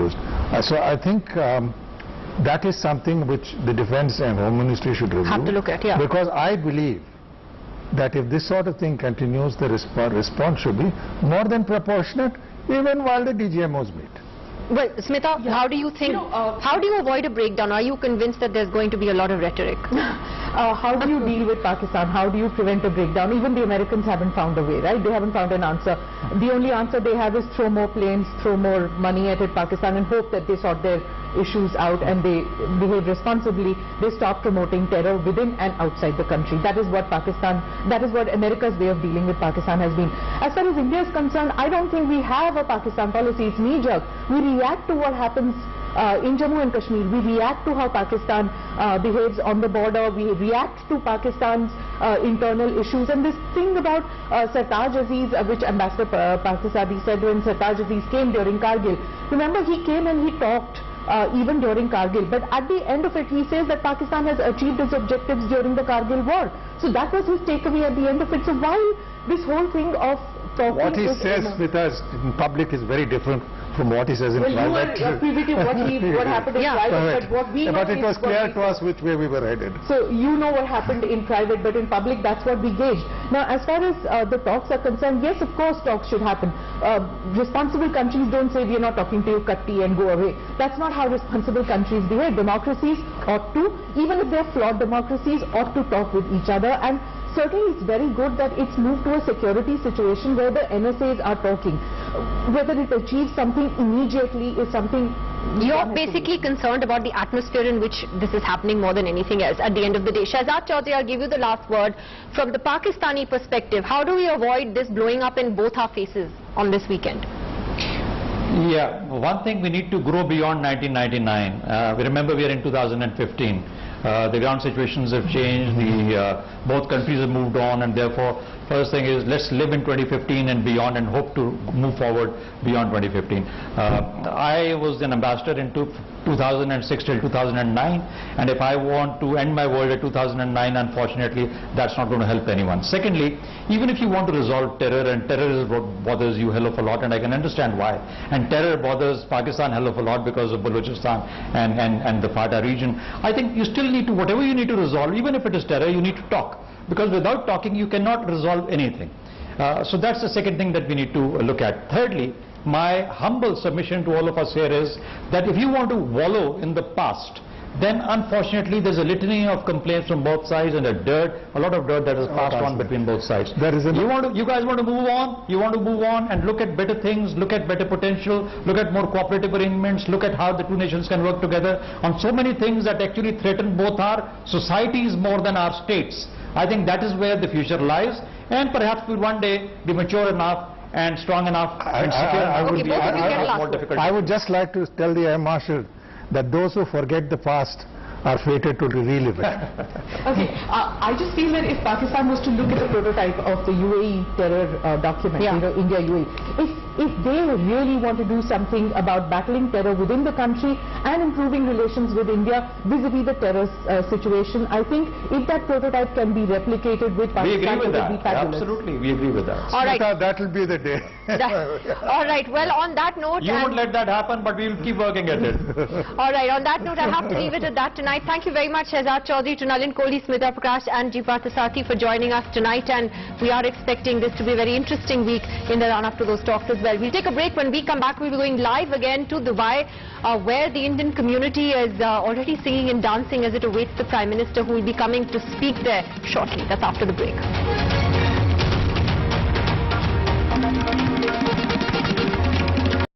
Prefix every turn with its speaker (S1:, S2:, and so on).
S1: used. So I think that is something which the Defence and Home Ministry should review.
S2: Have to look at, yeah.
S1: Because I believe that if this sort of thing continues, the response should be more than proportionate, even while the DGMOs meet.
S2: Well, Smita, how do you think, how do you avoid a breakdown? Are you convinced that there's going to be a lot of rhetoric?
S3: How do you deal with Pakistan? How do you prevent a breakdown? Even the Americans haven't found a way, right? They haven't found an answer. The only answer they have is throw more planes, throw more money at it, Pakistan, and hope that they sort their issues out and they behave responsibly. They stop promoting terror within and outside the country. That is what Pakistan, that is what America's way of dealing with Pakistan has been. As far as India is concerned, I don't think we have a Pakistan policy. It's knee-jerk. We react to what happens in Jammu and Kashmir. We react to how Pakistan behaves on the border. We react to Pakistan's internal issues. And this thing about Sartaj Aziz, which Ambassador Pakistani said when Sartaj Aziz came during Kargil. Remember, he came and he talked even during Kargil. But at the end of it, he says that Pakistan has achieved its objectives during the Kargil war. So that was his takeaway at the end of it. So while this whole thing of talking...
S1: What he says with us in public is very different from what he says in private.
S3: You were privy to what happened in private, but what we know
S1: but it was clear to us which way we were headed.
S3: So you know what happened in private, but in public that's what we gauged. Now as far as the talks are concerned, yes, of course talks should happen. Responsible countries don't say we are not talking to you, Katti, and go away. That's not how responsible countries behave. Democracies ought to, even if they're flawed democracies, ought to talk with each other. And certainly it's very good that it's moved to a security situation where the NSAs are talking. Whether it achieves something immediately is something...
S2: You're basically concerned about the atmosphere in which this is happening more than anything else at the end of the day. Shahzad Chaudhary, I'll give you the last word. From the Pakistani perspective, how do we avoid this blowing up in both our faces on this weekend?
S4: Yeah, one thing, we need to grow beyond 1999. We remember we are in 2015. The ground situations have changed, both countries have moved on, and therefore first thing is let's live in 2015 and beyond and hope to move forward beyond 2015. I was an ambassador in 2006 till 2009, and if I want to end my world at 2009, unfortunately that's not going to help anyone. Secondly, even if you want to resolve terror, and terror is what bothers you hell of a lot, and I can understand why, and terror bothers Pakistan hell of a lot because of Balochistan and the FATA region, I think you still need to, whatever you need to resolve, even if it is terror, you need to talk, because without talking you cannot resolve anything. So that's the second thing that we need to look at. Thirdly, my humble submission to all of us here is that if you want to wallow in the past, then unfortunately there's a litany of complaints from both sides and a lot of dirt that is passed on between both sides. You guys want to move on, you want to move on and look at better things, look at better potential, look at more cooperative arrangements, look at how the two nations can work together on so many things that actually threaten both our societies more than our states. I think that is where the future lies, and perhaps we'll one day be mature enough and strong enough and secure enough.
S1: I would just like to tell the Air Marshal that those who forget the past are fated to relive it.
S3: Okay, I just feel that if Pakistan was to look at the prototype of the UAE terror document, you know, India-UAE, if they really want to do something about battling terror within the country and improving relations with India vis-a-vis the terror situation, I think if that prototype can be replicated with Pakistan, it would be fabulous.
S4: Absolutely, we agree with that.
S2: All right.
S1: That will be the day.
S2: All right, well, on that note...
S4: You won't let that happen, but we will keep working at it.
S2: All right, on that note, I have to leave it at that tonight. Thank you very much, Shahzad Chaudhary, to Nalin Kohli, Smita Prakash and G. Parthasarathi for joining us tonight, and we are expecting this to be a very interesting week in the run-up to those talks as well. We'll take a break. When we come back, we'll be going live again to Dubai, where the Indian community is already singing and dancing as it awaits the Prime Minister, who will be coming to speak there shortly. That's after the break.